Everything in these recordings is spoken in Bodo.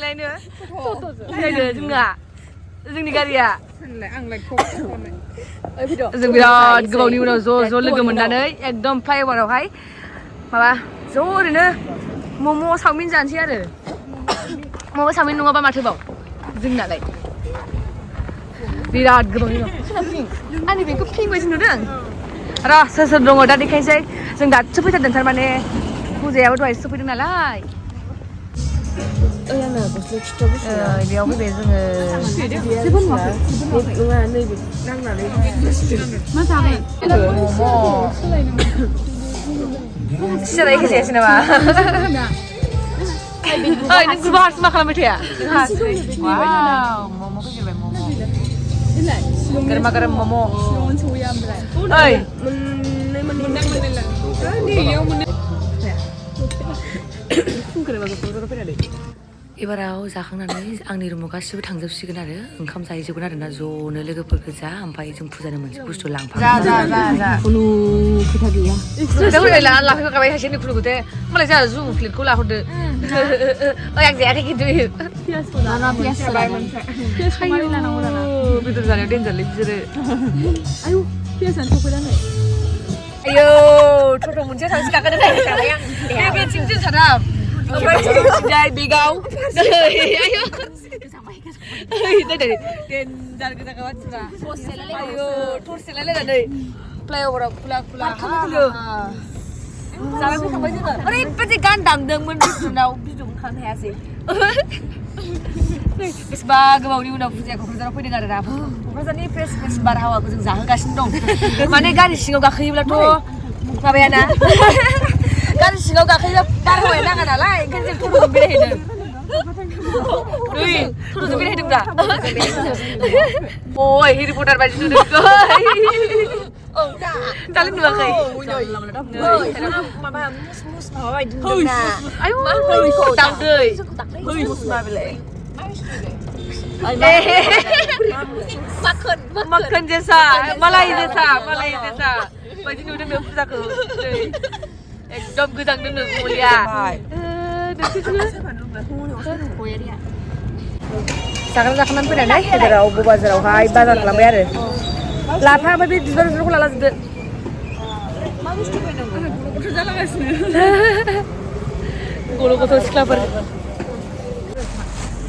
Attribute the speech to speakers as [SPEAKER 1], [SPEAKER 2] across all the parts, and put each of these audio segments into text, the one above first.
[SPEAKER 1] लायनो फैदो जोंनि गारिया जों बिराद गोबावनि उनाव ज' लोगो मोननानै एकदम फ्लाइअभारावहाय माबा ज' ओरैनो मम' चावमिन जानोसै आरो मम' चावमिन नङाबा माथोबाव जोंनालाय बिराद गोबावनि उनाव आंनि बेखौ पिंक बायदि नुदों र' सोर दङ दा देखायसै जों दासो फैथारदों थारमाने फुजायाबो दहायसो सफैदों नालाय बेयाव फैबाय जोङो सिनायखौ जायासै नामा ओइ नों गुरबा हारसिं मा खालामबाय थाया मम' फैजोबबाय मम' गरमा गरम मम' ओइ एबाराव जाखांनानै आंनि रुमाव गासिबो थांजोबसिगोन आरो ओंखाम जाहैजोबगोन आरोना ज'नो लोगोफोर गोजा ओमफ्राय जों फुजानो मोनसे बुस्थु लांफागोन खुनु खोथा गैया लाफैखाबाय सासेनि खुनुखौथे होमबालाय जोंहा जुम प्लेटखौ लाहरदो ओइ आं जायाखै खिन्थु बेदर जानायाव देनजारलै बिसोरो आयौ पियासानो सफैनानै आयौ टट' मोनसे थांसि गाखोनो नागिरखाबाय आं बे बेथिंसो साथाम ओमफ्राय थिंजाय बेगाव आयौ देनजार गोजाखा बाथ्रा आयौ थरसे लायलायनानै फ्लाइअभाराव खुला जानाय फैखांबाय जोङो ओरैबायदि गान दामदोंमोन बिसुनाव भिडिअ ओंखारनो हायासै बेसेबा गोबावनि उनाव फुजाया क'क्राझाराव फैदों आरोना क'क्राझारनि फ्रेस बारहावाखौ जों जाहोगासिनो दं माने गारि सिङाव गाखोयोब्लाथ' माबायाना गारि सिङाव गाखोयोब्ला बारहावाया नाङा नालाय ओंखायनो जों टट'जों बेरायहैदों टट'जों बेरायहैदोंब्रा ओइ हेरि पटार बायदि नुदों दालाय नुवाखै माबा मुस माबा बायदि नुदोंना आयौ दाउदै माखन जेसा मालाय जेसा बायदि नुदों नों फुजाखौ एकदम गोजांदों नों मुलिया जाखांनानै फैनानै गेजेराव बाजारावहाय बाजार खालामबाय आरो लाफा ओमफ्राय बे बिबारखौ लालाजोबदो मा बुस्थु बायनांगौ गथ' जालागासिनो गथ' गथ' सिख्लाफोर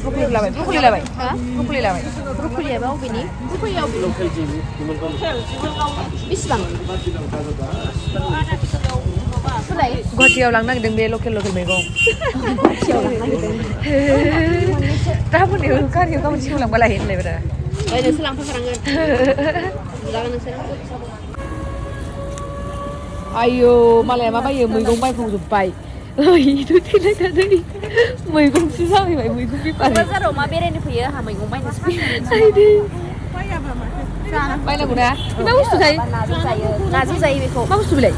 [SPEAKER 1] ब्रक'लि लाबाय ब्रक'लियाबा अबेनि ब्रक'लिया बेसेबां गुवाहाटियाव लांनो नागिरदों बे लकेल मैगं गुवाहाटियाव लांनो नागिरदों दा मोनायाव गारियाव गाबोन सिगां लांबा लायहैनो होनलायब्रा नोंसोर लांफाखानांगोन जागोन नोंसोर आयौ मालाया मा बायो मैगं बायफावजोब्बाय थैलायनानै मैगंसो जाबाय मैगं बेफारि क'क्राझाराव मा बेरायनो फैयो आंहा मैगं बायनोसो फैयो बायनांगौ ना मा बुस्थु जायो नाजों जायो बेखौ मा बुस्थु बेलाय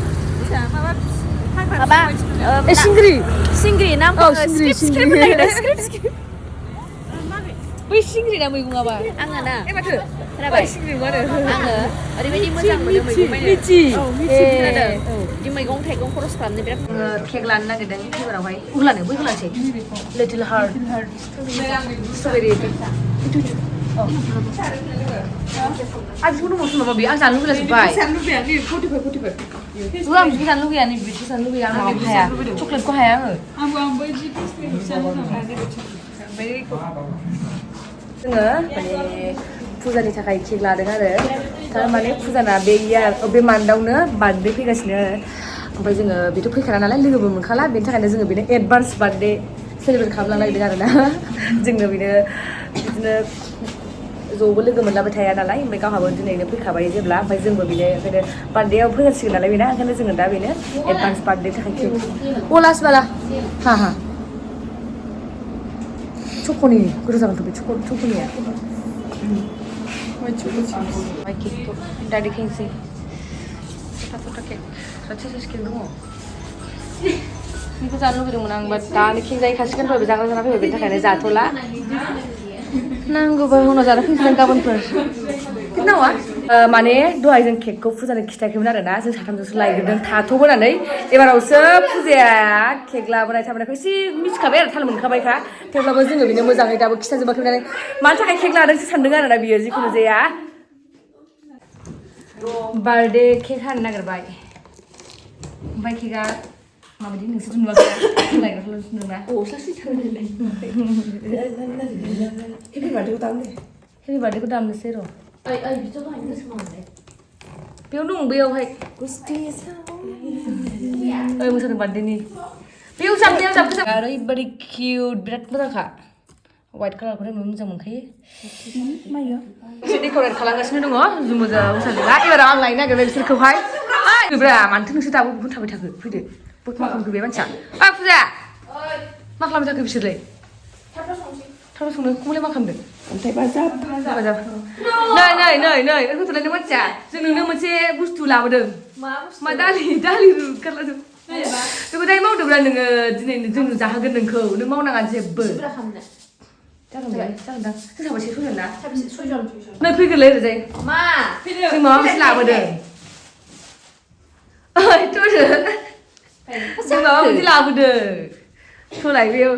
[SPEAKER 1] माबा सिंग्रि ना बै सिंग्रि ना मैगङाबा आङो ना माथो खोनाबाय सिंग्रि नङा आङो ओरैबायदि मोजां मोनो मैगं बायनो बिदि मैगं थाइगं खरस खालामनो बिराद केक लानो नागिरदों फेभारावहाय उगलानो बै होलांसै लिटिल हार्ट स्ट्रबेरि आं बेखौ दङ माबा बे आं जानो लुगैलाजोब्बाय आं बिदिखौ जानो लुगैया नै बिदिखौ जानो लुगैया आं माबाखौ हाया चक्लेटखौ हाया आङो जोङो माने फुजानि थाखाय केक लादों आरो थारमाने फुजाना बे मान्थआवनो बार्थडे फैगासिनो ओमफ्राय जोङो बेथ' फैखाला नालाय लोगोबो मोनखाला बेनि थाखायनो जोङो बेनो एडभान्स बार्थडे सेलिब्रेट खालामलांनो नागिरदों आरोना जोङो बेनो बिदिनो ज'बो लोगो मोनलाबाय थाया नालाय ओमफ्राय गावहाबो दिनैनो फैखाबाय जेब्ला ओमफ्य जोंबो बेनो ओंखायनो बार्थडेआव फैगासिगोन नालाय बेना ओंखायनो जोङो दा बेनो एडभान्स बार्थडे थाखाय केक अलास बाला हा चक'नि गोथाव जागोनथ' बे चक'निया केकखौ दा देखायनोसै फटा केक साइस केक दङ बेखौ जानो लुगैदोंमोन आं बाट दानो केक जाहैखासिगोन दहायबो जाग्रा जाना फैबाय बेनि थाखायनो जाथ'ला नांगौबा उनाव जाना फैनोसै गाबोनफोर नावा माने दहाय जों केकखौ फुजानो खिथायाखैमोन आरोना जों साथामजोंसो लायग्रोदों थाथ'बोनानै एबारावसो फुजाया केक लाबोनाय थाबोनायखौ एसे मिथिखाबाय आरो थाल मोनखाबायखा थेवब्लाबो जोङो बिनो मोजाङै दाबो खिथाजोबाखै नालाय मानि थाखाय केक लादोंसो सानदों आरोना बियो जिखुनु जाया बार्थडे केक हानो नागिरबाय ओमफ्राय केकआ माबायदि नोंसोर नुवाखै लायग्राखौल' नुदोंना सासे थांनायलाय हेपि बार्थडेखौ दामनोसै र' बेयाव दं बेयावहाय मोसादों बार्थडेनि बेयाव जाब ओरैबायदि किउट बिराद मोजांखा वाइट कालारखौ नुनो मोजां मोनखायो एसे डेक'रेट खालामगासिनो दङ जुमुजा मोसादोंना एबाराव आं लायनो नागिरबाय बिसोरखौहाय ब्रा मानोथो नोंसोर दाबो गुबुन थाबाय थाखो फैदो मा खालामखो बे मानसिया फुजा मा खालामबाय थाखो बिसोरलाय थाब संनो खमलाय मा खालामदों अन्थाइ बाजाब नै होथ'लायनो मानसिया जों नोंनो मोनसे बुस्थु लाबोदों मा दालि रुगारलादों बेखौ दायो मावदोंब्रा नोङो दिनै जों जाहोगोन नोंखौ नों मावनाङा जेबो जागोनदां जों साबैसे फैगोन ना नै फैगोनलै ओरैजाय जों माबा मोनसे लाबोदों जों माबा मोनसे लाबोदों थ'लाय बेयाव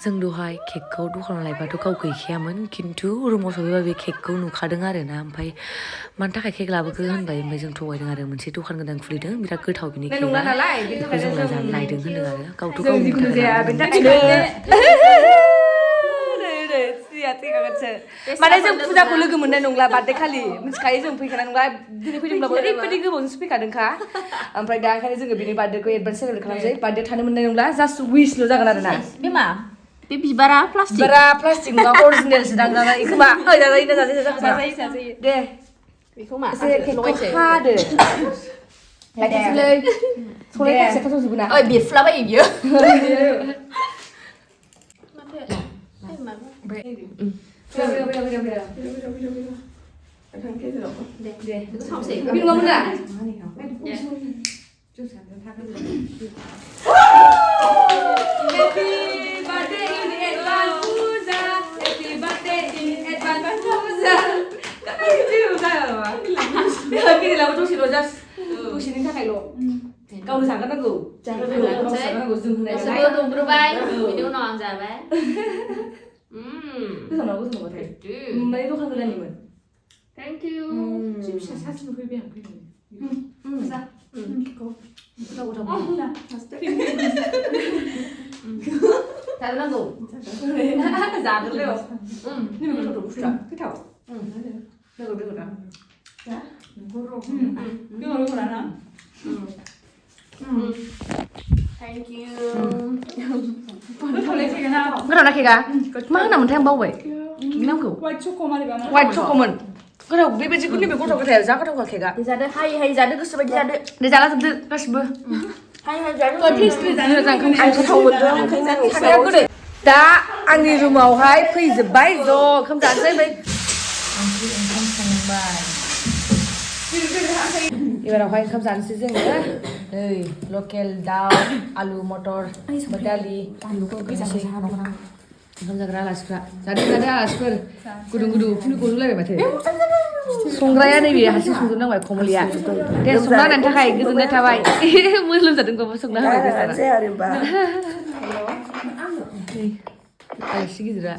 [SPEAKER 1] जों दहाय केकखौ दखानाव लायबाथ' गाव गैखायामोन खिन्थु रुमाव सफैबा बे केकखौ नुखादों आरोना ओमफ्राय मानि थाखाय केक लाबोखो होनबाय ओमफ्राय जों थगायदों आरो मोनसे दखान गोदान खुलिदों बिराद गोथाव बिनि केकआ बेखौ जों लायदों होनदों आरो गावथ' गावनि माने जों फुजाखौ लोगो मोननाय नंला बार्थडे खालि मिथिखायो जों फैखानाय नंला दिनै फैदोंब्लाबो ओरैबायदि गोबावजोंसो फैखादोंखा ओमफ्राय दा ओंखायनो जोङो बिनि बार्थडेखौ एडभान्स सेलेब्रेट खालामसै बार्थडे थानो मोननाय नंला जास्ट उइसल' जागोन आरोना बे मा बे बिबारा प्लास्टिक नङा अरिजिनेलसो दां इखोमा जाजायो दे बेखौ मा एसे केकखौ हादो लायथासैलै सलाय खासे थावजोबो ना बेफ्लाबायो बियो दसेनि थाखायल' गावनो जाग्रोनांगौ जाग्रोनांगौ जों होनाय नालाय दंग्रोबाय बिनि उनाव आं जाबाय गोजानाव गोजानावबाथाय माने दखान गोदाननिमोन थेंक इउ फिसा सासेनो फैबाय आं फैनानै जाग्रोनांगौ जाग्रोलाय गोथाव बुस्थुआ गोथाव बेगरा Thank you. गोथावना केकआ मा होनामोनथाय आं बावबाय केकनि नामखौ वाइट चक'मोन गोथाव बेबायदिखौ नैबे गथ' गथाया जा गोथावखा केकआ जादो हाय जादो गोसो बायदि जादो दे जालाजोबदो गासिबो दा आंनि रुमावहाय फैजोब्बाय ज' ओंखाम जानोसै एबारावहाय ओंखाम जानोसै जोङो नै लकेल दाउ आलु मटर दालि ओंखाम जाग्रा आलासिफ्रा जादो आलासिफोर गुदुं उखुन्दै गजोबलायबाय माथो संग्राया नैबे हारसिं संजोबनांबाय कमलिया दे संना होनायनि थाखाय गोजोननाय थाबाय लोमजादोंबाबो संना होबाय आलासि गिदिरा